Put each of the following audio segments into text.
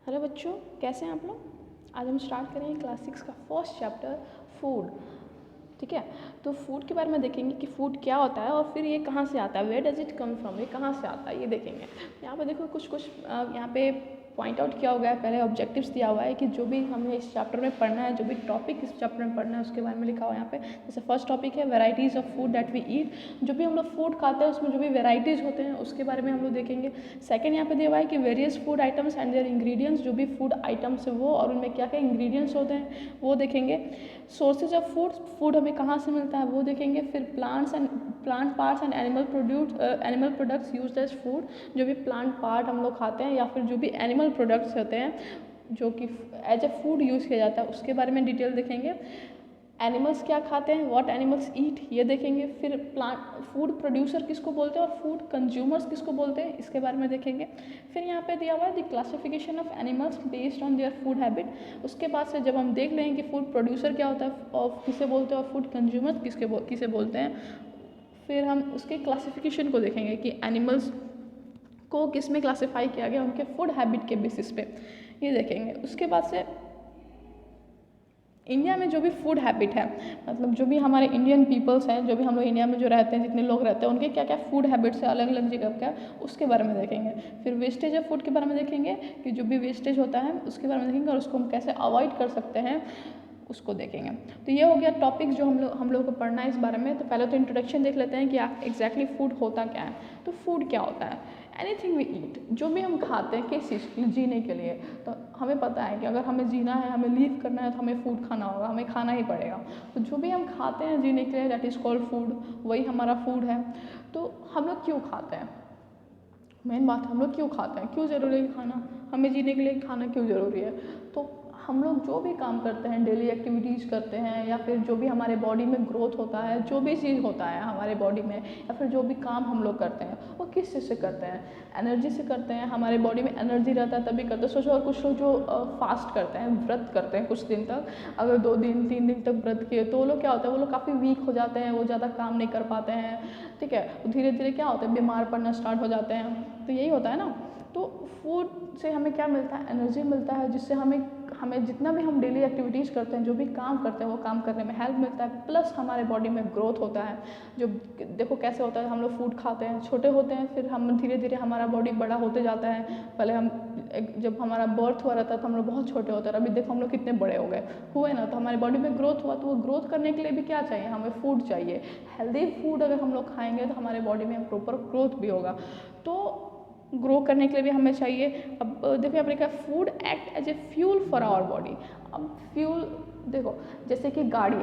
Hello बच्चों, कैसे हैं आप लोग। आज हम स्टार्ट करेंगे क्लास 6 का फर्स्ट चैप्टर फूड। ठीक है, तो फूड के बारे में देखेंगे कि फूड क्या होता है और फिर ये कहाँ से आता है, where does it come from, ये कहाँ से आता है ये देखेंगे। यहाँ पे देखो कुछ यहाँ पे पॉइंट आउट किया हुआ है, पहले ऑब्जेक्टिव्स दिया हुआ है कि जो भी हमें इस चैप्टर में पढ़ना है, जो भी टॉपिक इस चैप्टर में पढ़ना है उसके बारे में लिखा हुआ है यहाँ पे। जैसे फर्स्ट टॉपिक है varieties of food that we eat, जो भी हम लोग फूड खाते हैं उसमें जो भी वेराइटीज़ होते हैं उसके बारे में हम लोग देखेंगे। सेकंड यहाँ पे दिया हुआ है कि various food items and their ingredients, जो भी फूड आइटम्स है वो और उनमें क्या क्या इंग्रेडिएंट्स होते हैं वो देखेंगे। सोर्सेज ऑफ फूड, फूड हमें कहाँ से मिलता है वो देखेंगे। फिर plant parts and animal products used as food, जो भी प्लांट पार्ट हम लोग खाते हैं या फिर जो भी एनिमल प्रोडक्ट्स होते हैं जो कि एज ए फूड यूज़ किया जाता है उसके बारे में डिटेल देखेंगे। एनिमल्स क्या खाते हैं, व्हाट एनिमल्स ईट, ये देखेंगे। फिर प्लांट फूड प्रोड्यूसर किसको बोलते हैं और फूड कंज्यूमर्स किसको बोलते हैं इसके बारे में देखेंगे। फिर यहाँ पे दिया हुआ है the classification of animals based on their food habit. उसके बाद से जब हम देख लेंगे कि फूड प्रोड्यूसर क्या होता है और किसे बोलते हैं और फूड कंज्यूमर किसे बोलते हैं, फिर हम उसके क्लासिफिकेशन को देखेंगे कि एनिमल्स को किस में क्लासीफाई किया गया उनके फूड हैबिट के बेसिस पे, ये देखेंगे। उसके बाद से इंडिया में जो भी फूड हैबिट है, मतलब जो भी हमारे इंडियन पीपल्स हैं, जो भी हम लोग इंडिया में जो रहते हैं, जितने लोग रहते हैं उनके क्या क्या फूड हैबिट्स है अलग अलग जगह का, उसके बारे में देखेंगे। फिर वेस्टेज ऑफ फूड के बारे में देखेंगे कि जो भी वेस्टेज होता है उसके बारे में देखेंगे और उसको हम कैसे अवॉइड कर सकते हैं उसको देखेंगे। तो ये हो गया टॉपिक जो हम लोग को पढ़ना है इस बारे में। तो पहले तो इंट्रोडक्शन देख लेते हैं कि एग्जैक्टली फूड होता क्या है। तो फूड क्या होता है, एनीथिंग वी ईट, जो भी हम खाते हैं किस चीज़ के लिए, जीने के लिए। तो हमें पता है कि अगर हमें जीना है, हमें लीव करना है तो हमें फूड खाना होगा, हमें खाना ही पड़ेगा। तो जो भी हम खाते हैं जीने के लिए दैट इज़ कॉल्ड फूड, वही हमारा फूड है। तो हम लोग क्यों खाते हैं, मेन बात हम लोग क्यों खाते हैं, क्यों ज़रूरी है खाना, हमें जीने के लिए खाना क्यों ज़रूरी है। तो हम लोग जो भी काम करते हैं, डेली एक्टिविटीज़ करते हैं या फिर जो भी हमारे बॉडी में ग्रोथ होता है, जो भी चीज़ होता है हमारे बॉडी में, या फिर जो भी काम हम लोग करते हैं वो किस चीज़ से करते हैं, एनर्जी से करते हैं। हमारे बॉडी में एनर्जी रहता है तभी करते हैं। सोचो, और कुछ लोग जो फास्ट करते हैं, व्रत करते हैं कुछ दिन तक, अगर 2 दिन 3 दिन तक व्रत किए तो वो लोग क्या होता है, वो लोग काफ़ी वीक हो जाते हैं, वो ज़्यादा काम नहीं कर पाते हैं। ठीक है, धीरे धीरे क्या होता है, बीमार पड़ना स्टार्ट हो जाते हैं। तो यही होता है ना। तो फूड से हमें क्या मिलता है, एनर्जी मिलता है, जिससे हमें जितना भी हम डेली एक्टिविटीज़ करते हैं, जो भी काम करते हैं वो काम करने में हेल्प मिलता है। प्लस हमारे बॉडी में ग्रोथ होता है। जो देखो कैसे होता है, हम लोग फूड खाते हैं, छोटे होते हैं, फिर हम धीरे धीरे हमारा बॉडी बड़ा होते जाता है। पहले जब हमारा बर्थ हुआ रहता था हम लोग बहुत छोटे होते हैं, अभी देखो हम लोग कितने बड़े हो गए हुए ना। तो हमारी बॉडी में ग्रोथ हुआ, तो वो ग्रोथ करने के लिए भी क्या चाहिए, हमें फूड चाहिए। हेल्दी फूड अगर हम लोग खाएंगे तो हमारे बॉडी में प्रॉपर ग्रोथ भी होगा। तो ग्रो करने के लिए भी हमें चाहिए। अब देखो यहाँ पर लिखा है food act as a fuel for our body. अब फ्यूल देखो, जैसे कि गाड़ी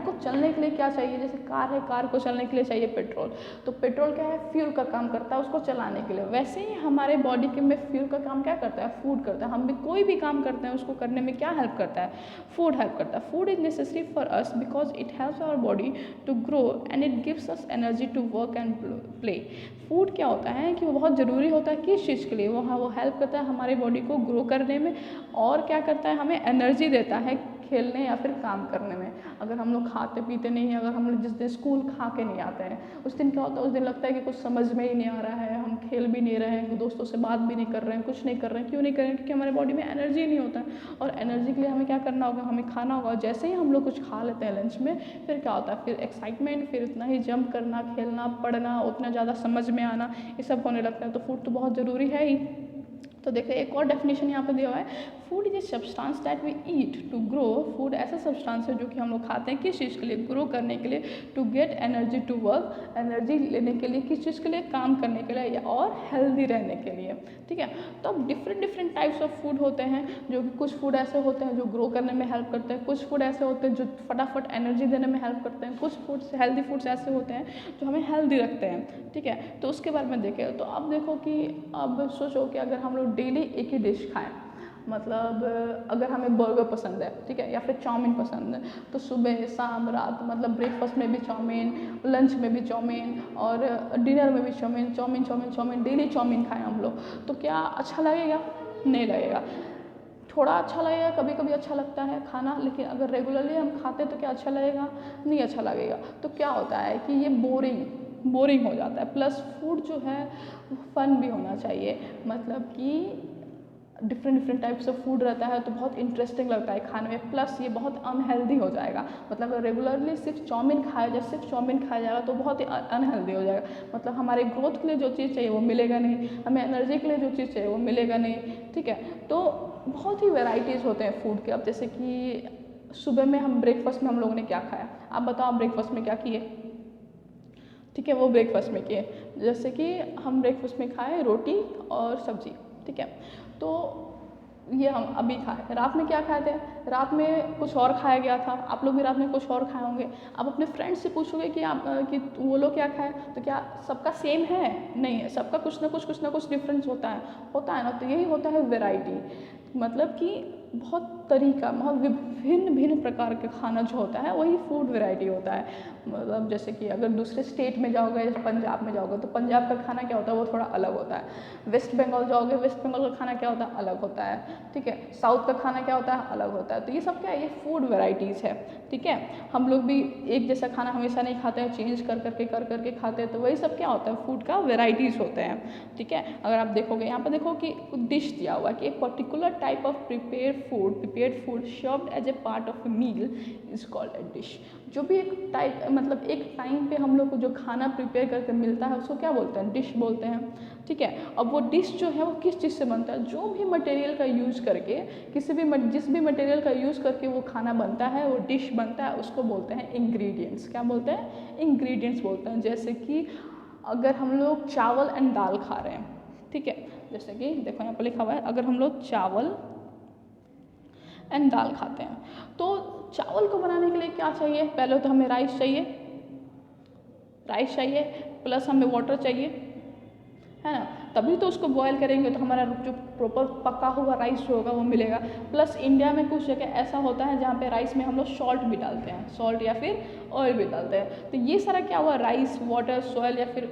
को चलने के लिए क्या चाहिए, जैसे कार है, कार को चलने के लिए चाहिए पेट्रोल। तो पेट्रोल क्या है, फ्यूल का काम करता है उसको चलाने के लिए। वैसे ही हमारे बॉडी के में फ्यूल का काम क्या करता है, फूड करता है। हम भी कोई भी काम करते हैं उसको करने में क्या हेल्प करता है, फूड हेल्प करता है। Food is necessary for us because it helps our body to grow and it gives us energy to work and play. Food क्या होता है कि वो बहुत ज़रूरी होता है किस चीज़ के लिए, वो हेल्प करता है हमारे बॉडी को ग्रो करने में, और क्या करता है, हमें एनर्जी देता है खेलने या फिर काम करने में। अगर हम लोग खाते पीते नहीं हैं, अगर हम लोग जिस दिन स्कूल खा के नहीं आते हैं, उस दिन क्या होता है, उस दिन लगता है कि कुछ समझ में ही नहीं आ रहा है, हम खेल भी नहीं रहे हैं, दोस्तों से बात भी नहीं कर रहे हैं, कुछ नहीं कर रहे हैं। क्यों नहीं कर रहे हैं, क्योंकि हमारे बॉडी में एनर्जी नहीं होता है। और एनर्जी के लिए हमें क्या करना होगा, हमें खाना होगा। जैसे ही हम लोग कुछ खा लेते हैं लंच में, फिर क्या होता है, फिर एक्साइटमेंट, फिर उतना ही जंप करना, खेलना, पढ़ना, उतना ज़्यादा समझ में आना, ये सब होने लगता है। तो फूड तो बहुत ज़रूरी है ही। तो देखो एक और डेफिनेशन यहाँ पे दिया हुआ है, food is a substance that we eat to grow. Food ऐसा सब्सटेंस है जो कि हम लोग खाते हैं किस चीज़ के लिए, ग्रो करने के लिए, to get energy to work, energy लेने के लिए, किस चीज़ के लिए, काम करने के लिए, और हेल्दी रहने के लिए। ठीक है, तो अब डिफरेंट टाइप्स ऑफ फूड होते हैं, जो कि कुछ फूड ऐसे होते हैं जो ग्रो करने में हेल्प करते हैं, कुछ फूड ऐसे होते हैं जो फटाफट एनर्जी देने में हेल्प करते हैं, कुछ फूड्स हेल्दी फूड्स ऐसे होते हैं जो हमें हेल्दी रखते हैं। ठीक है, तो उसके बारे में देखें। तो अब देखो कि अब सोचो कि अगर हम लोग डेली एक ही डिश खाएं, मतलब अगर हमें बर्गर पसंद है, ठीक है, या फिर चाउमीन पसंद है, तो सुबह शाम रात, मतलब ब्रेकफास्ट में भी चाउमीन, लंच में भी चाउमीन, और डिनर में भी chow mein, chow mein chow mein chow mein, daily chow mein खाएं हम लोग, तो क्या अच्छा लगेगा, नहीं लगेगा। थोड़ा अच्छा लगेगा, कभी कभी अच्छा लगता है खाना, लेकिन अगर रेगुलरली हम खाते तो क्या अच्छा लगेगा, नहीं अच्छा लगेगा। तो क्या होता है कि ये बोरिंग हो जाता है। प्लस फूड जो है फन भी होना चाहिए, मतलब कि different different types of food रहता है, तो बहुत इंटरेस्टिंग लगता है खाने में। प्लस ये बहुत अनहेल्दी हो जाएगा, मतलब रेगुलरली सिर्फ चाउमीन खाया जाए, सिर्फ चाउमीन खाया जाएगा तो बहुत ही अनहेल्दी हो जाएगा। मतलब हमारे ग्रोथ के लिए जो चीज़ चाहिए वो मिलेगा नहीं, हमें एनर्जी के लिए जो चीज़ चाहिए वो मिलेगा नहीं, ठीक है। तो बहुत ही वेराइटीज़ होते हैं फूड के। अब जैसे कि सुबह में हम ब्रेकफास्ट में हम लोगों ने क्या खाया, आप बताओ ब्रेकफास्ट में क्या किए, ठीक है, वो ब्रेकफास्ट में किए। जैसे कि हम ब्रेकफास्ट में खाए रोटी और सब्जी, ठीक है, तो ये हम अभी खाए। रात में क्या खाए थे, रात में कुछ और खाया गया था, आप लोग भी रात में कुछ और खाए होंगे। आप अपने फ्रेंड से पूछोगे कि आप कि वो लोग क्या खाए, तो क्या सबका सेम है, नहीं है, सबका कुछ ना कुछ डिफरेंस होता है ना। तो यही होता है वैरायटी, मतलब कि बहुत तरीका, बहुत विभिन्न भिन्न प्रकार का खाना जो होता है वही फूड वैरायटी होता है। मतलब जैसे कि अगर दूसरे स्टेट में जाओगे, जैसे पंजाब में जाओगे तो पंजाब का खाना क्या होता है वो थोड़ा अलग होता है। वेस्ट बंगाल जाओगे, वेस्ट बंगाल का खाना क्या होता है अलग होता है, ठीक है। साउथ का खाना क्या होता है अलग होता है। तो ये सब क्या है, ये फूड वैराइटीज़ है, ठीक है। हम लोग भी एक जैसा खाना हमेशा नहीं खाते हैं, चेंज कर करके खाते हैं, तो वही सब क्या होता है, फूड का वेराइटीज़ होते हैं, ठीक है। अगर आप देखोगे यहाँ पर देखो कि डिश दिया हुआ है कि एक particular type of prepared food served as a part of a meal is called a dish. जो भी एक टाइप, मतलब एक टाइम पे हम लोग को जो खाना प्रिपेयर करके मिलता है उसको क्या बोलते हैं, डिश बोलते हैं, ठीक है। अब वो डिश जो है वो किस चीज़ से बनता है, जो भी मटेरियल का यूज़ करके, जिस भी मटेरियल का यूज़ करके वो खाना बनता है, वो डिश बनता है, उसको बोलते हैं इंग्रेडिएंट्स। क्या बोलते हैं, इंग्रेडिएंट्स बोलते हैं। जैसे कि अगर हम लोग चावल एंड दाल खा रहे हैं, ठीक है, जैसे कि देखो यहाँ पर लिखा हुआ है, अगर हम लोग चावल एंड दाल खाते हैं तो चावल को बनाने के लिए क्या चाहिए, पहले तो हमें राइस चाहिए, प्लस हमें वाटर चाहिए, है ना, तभी तो उसको बॉयल करेंगे तो हमारा जो प्रॉपर पका हुआ राइस जो होगा वो मिलेगा। प्लस इंडिया में कुछ जगह ऐसा होता है जहाँ पे राइस में हम लोग सॉल्ट भी डालते हैं, सॉल्ट या फिर ऑयल भी डालते हैं। तो ये सारा क्या हुआ, राइस, वाटर, सॉयल या फिर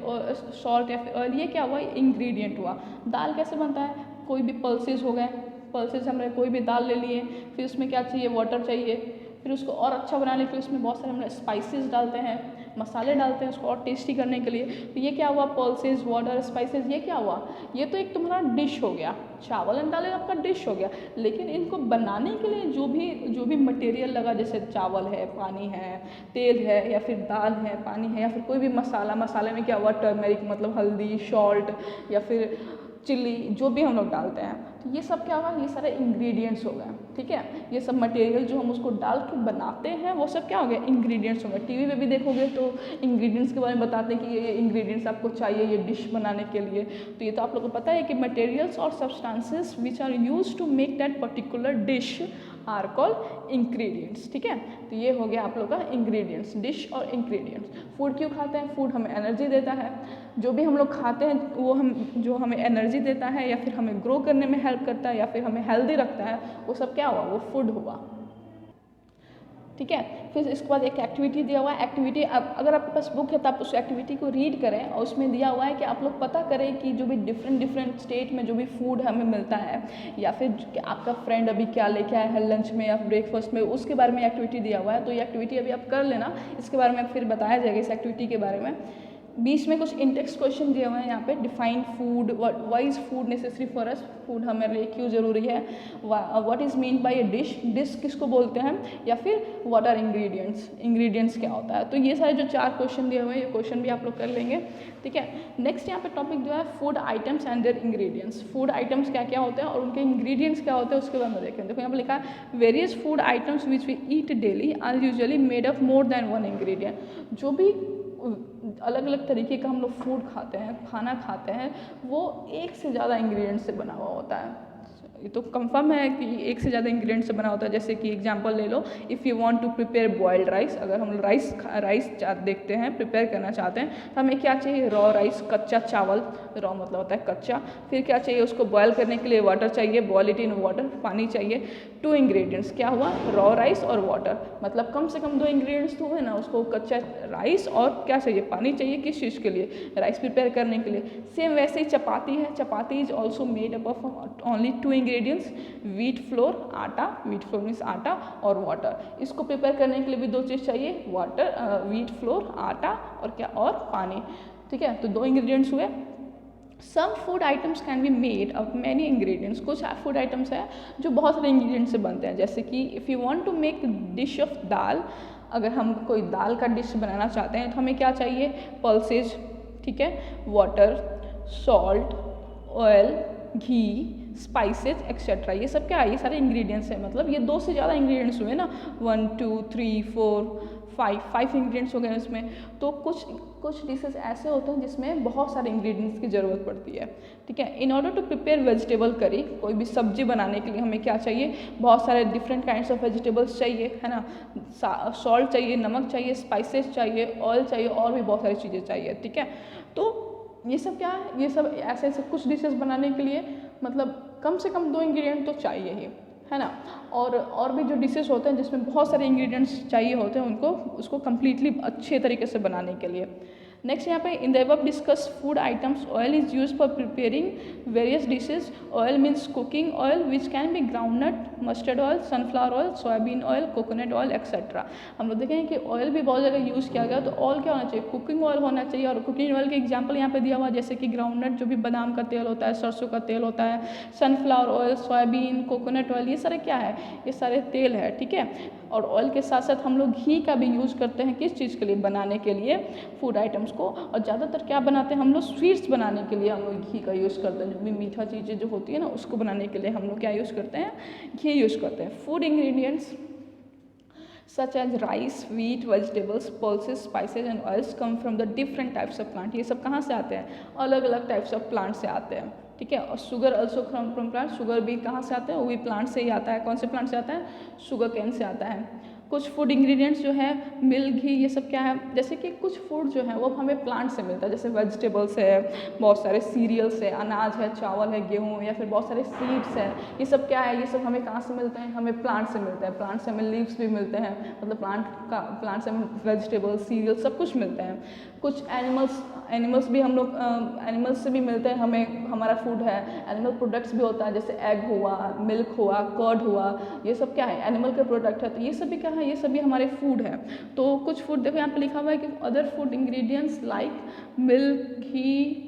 सॉल्ट या फिर ऑयल, ये क्या हुआ, इंग्रेडिएंट हुआ। दाल कैसे बनता है, कोई भी पल्सेस हो गए, पल्सेस हमने कोई भी दाल ले लिए, फिर उसमें क्या चाहिए, वाटर चाहिए, फिर उसको और अच्छा बनाने के लिए उसमें बहुत सारे हम लोग स्पाइसेस डालते हैं, मसाले डालते हैं उसको और टेस्टी करने के लिए। तो ये क्या हुआ, पल्सेस, वाटर, स्पाइसेस, ये क्या हुआ, ये तो एक तुम्हारा डिश हो गया, चावल एंड दाल आपका डिश हो गया। लेकिन इनको बनाने के लिए जो भी मटेरियल लगा, जैसे चावल है, पानी है, तेल है, या फिर दाल है, पानी है, या फिर कोई भी मसाले में क्या हुआ, टर्मरिक मतलब हल्दी, सॉल्ट या फिर चिल्ली, जो भी हम लोग डालते हैं, तो ये सब क्या होगा, ये सारे इंग्रेडिएंट्स हो गए, ठीक है। ये सब मटेरियल जो हम उसको डाल के बनाते हैं वो सब क्या हो गया, इंग्रेडिएंट्स हो गए। टीवी पे भी देखोगे तो इंग्रेडिएंट्स के बारे में बताते हैं कि ये इंग्रेडिएंट्स आपको चाहिए ये डिश बनाने के लिए। तो ये तो आप लोगों को पता है कि मटेरियल्स और substances which are used to make that particular dish are called ingredients, ठीक है। तो ये हो गया आप लोग का इंग्रेडिएंट्स, डिश और इंग्रेडिएंट्स। फूड क्यों खाते हैं, फूड हमें एनर्जी देता है। जो भी हम लोग खाते हैं वो जो हमें एनर्जी देता है या फिर हमें ग्रो करने में हेल्प करता है या फिर हमें हेल्दी रखता है, वो सब क्या हुआ, वो फूड हुआ, ठीक है। फिर इसके बाद एक एक्टिविटी दिया हुआ है। एक्टिविटी, अगर आपके पास बुक है तो आप उस एक्टिविटी को रीड करें, और उसमें दिया हुआ है कि आप लोग पता करें कि जो भी डिफरेंट स्टेट में जो भी फूड हमें मिलता है, या फिर आपका फ्रेंड अभी क्या लेके आया है लंच में या ब्रेकफास्ट में, उसके बारे में एक्टिविटी दिया हुआ है। तो ये एक्टिविटी अभी आप कर लेना, इसके बारे में फिर बताया जाएगा इस एक्टिविटी के बारे में। बीच में कुछ इंटेक्स क्वेश्चन दिए हुए हैं यहाँ पे, define food, why is food necessary for us, food हमारे लिए क्यों ज़रूरी है, what is mean by A dish, dish किसको बोलते हैं, या फिर व्हाट आर इंग्रेडिएंट्स, इंग्रेडिएंट्स क्या होता है। तो ये सारे जो 4 क्वेश्चन दिए हुए हैं, ये क्वेश्चन भी आप लोग कर लेंगे, ठीक है। नेक्स्ट यहाँ पे टॉपिक जो है food items and their ingredients. Food items क्या क्या होते हैं और उनके इंग्रेडिएंट्स क्या होते हैं उसके बारे में देखें। देखो यहाँ पर लिखा है, various food items which we eat daily are usually made of more than one ingredient. जो भी अलग अलग तरीके का हम लोग फूड खाते हैं, खाना खाते हैं, वो एक से ज़्यादा इंग्रेडिएंट से बना हुआ होता है। ये तो कंफर्म है कि एक से ज़्यादा इंग्रेडिएंट से बना होता है। जैसे कि एग्जांपल ले लो, if you want to prepare boiled rice, अगर हम राइस देखते हैं, प्रिपेयर करना चाहते हैं, तो हमें क्या चाहिए, रॉ राइस, कच्चा चावल, रॉ मतलब होता है कच्चा। फिर क्या चाहिए, उसको बॉयल करने के लिए वाटर चाहिए, बॉयल इट इन वाटर, पानी चाहिए। 2 इंग्रेडिएंट्स क्या हुआ, रॉ राइस और वाटर, मतलब कम से कम 2 इंग्रेडिएंट्स तो हुए ना, उसको कच्चा राइस और क्या चाहिए, पानी चाहिए, किस चीज़ के लिए, राइस प्रिपेयर करने के लिए। सेम वैसे ही चपाती है, chapati is also made up of only 2 ingredients, wheat flour, atta, wheat flour means atta, और वाटर। इसको प्रिपेयर करने के लिए भी 2 चीज़ चाहिए, वाटर, व्हीट फ्लोर, आटा, और क्या, और पानी, ठीक है। तो 2 इंग्रेडिएंट्स हुए। Some food items can be made of many ingredients, कुछ फूड आइटम्स है जो बहुत सारे इंग्रेडिएंट्स से बनते हैं। जैसे कि if you want to make dish of dal, अगर हम कोई दाल का डिश बनाना चाहते हैं तो हमें क्या चाहिए, पल्सेज, ठीक है, वाटर, सॉल्ट, ऑयल, घी, स्पाइसेस एक्सेट्रा, ये सब क्या है, ये सारे इंग्रेडिएंट्स हैं। मतलब ये 2 से ज़्यादा इंग्रेडिएंट्स हुए ना, 1 2 3 4 5 इंग्रेडिएंट्स हो गए इसमें। तो कुछ डिशेस ऐसे होते हैं जिसमें बहुत सारे इंग्रेडिएंट्स की ज़रूरत पड़ती है, ठीक है। In order to prepare vegetable curry, कोई भी सब्जी बनाने के लिए हमें क्या चाहिए, बहुत सारे डिफरेंट काइंड्स ऑफ वेजिटेबल्स चाहिए, है ना, सॉल्ट चाहिए, नमक चाहिए, स्पाइसेस चाहिए, ऑयल चाहिए, और भी बहुत सारी चीज़ें चाहिए, ठीक है। तो ये सब क्या है, ये सब ऐसे ऐसे कुछ डिशेस बनाने के लिए मतलब कम से कम 2 इंग्रेडिएंट तो चाहिए ही, है ना। और भी जो डिशेस होते हैं जिसमें बहुत सारे इंग्रेडिएंट्स चाहिए होते हैं उनको, उसको कम्प्लीटली अच्छे तरीके से बनाने के लिए। नेक्स्ट यहाँ पे in the above discuss food items, oil is use for preparing various dishes. Oil means cooking oil which can be groundnut, mustard oil, sunflower oil, soybean oil, coconut oil etcetera. हम लोग देखेंगे कि oil भी बहुत जगह use किया गया, तो ऑयल क्या होना चाहिए, कुकिंग ऑयल होना चाहिए। और कुकिंग ऑयल के एग्जाम्पल यहाँ पे दिया हुआ, जैसे कि ग्राउंडनट जो भी बादाम का तेल होता है, सरसों का तेल होता है, sunflower oil, soybean, coconut oil, ये सारे क्या है, ये सारे तेल है, ठीक है। और ऑयल के साथ साथ हम लोग घी का भी यूज़ करते हैं, किस चीज़ के लिए, बनाने के लिए फूड आइटम्स को। और ज़्यादातर क्या बनाते हैं हम लोग, स्वीट्स बनाने के लिए हम लोग घी का यूज़ करते हैं। जो भी मीठा चीज़ें जो होती है ना, उसको बनाने के लिए हम लोग क्या यूज़ करते हैं, घी यूज़ करते हैं। Food ingredients such as rice, wheat, vegetables, pulses, spices and oils come from the different types of plant। ये सब कहाँ से आते हैं, अलग अलग टाइप्स ऑफ प्लांट से आते हैं, ठीक है। और sugar also from plant, sugar भी कहाँ से आता है, वो भी प्लांट से ही आता है। कौन से प्लांट से आता है, शुगर केन से आता है। कुछ फूड इंग्रेडिएंट्स जो है, मिल्क, घी, ये सब क्या है, जैसे कि कुछ फूड जो है वो हमें प्लांट से मिलता है, जैसे वेजिटेबल्स है, बहुत सारे सीरियल्स है, अनाज है, चावल है, गेहूँ, या फिर बहुत सारे सीड्स हैं। ये सब क्या है, ये सब हमें कहाँ से मिलते हैं, हमें प्लांट से मिलते हैं। प्लांट से हमें लीव्स भी मिलते हैं, मतलब प्लांट से हमें वेजिटेबल्स, सीरियल सब कुछ मिलते हैं। कुछ एनिमल्स भी हम लोग एनिमल्स से भी मिलते हैं, हमें हमारा फूड है। एनिमल प्रोडक्ट्स भी होता है, जैसे एग हुआ, मिल्क हुआ, कर्ड हुआ, ये सब क्या है, एनिमल के प्रोडक्ट है। तो ये सब भी क्या है, ये सभी हमारे फूड है। तो कुछ फूड देखो यहाँ पे लिखा हुआ है कि other food ingredients like milk, ghee,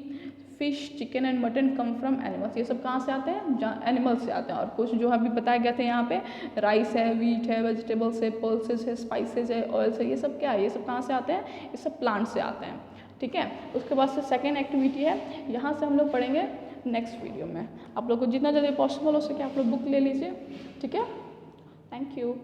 fish, chicken and mutton come from animals. ये सब कहाँ से आते हैं, एनिमल्स से आते हैं। और कुछ जो अभी बताए गए थे यहाँ पे, राइस है, वीट है, वेजिटेबल्स है, पल्सेस है, स्पाइसेस है, ऑयल्स है, ये सब क्या है, ये सब कहाँ से आते हैं, ये सब प्लांट से आते हैं, ठीक है। उसके बाद से सेकेंड एक्टिविटी है, यहाँ से हम लोग पढ़ेंगे नेक्स्ट वीडियो में। आप लोग को जितना जल्दी पॉसिबल हो सके आप लोग बुक ले लीजिए, ठीक है। Thank you.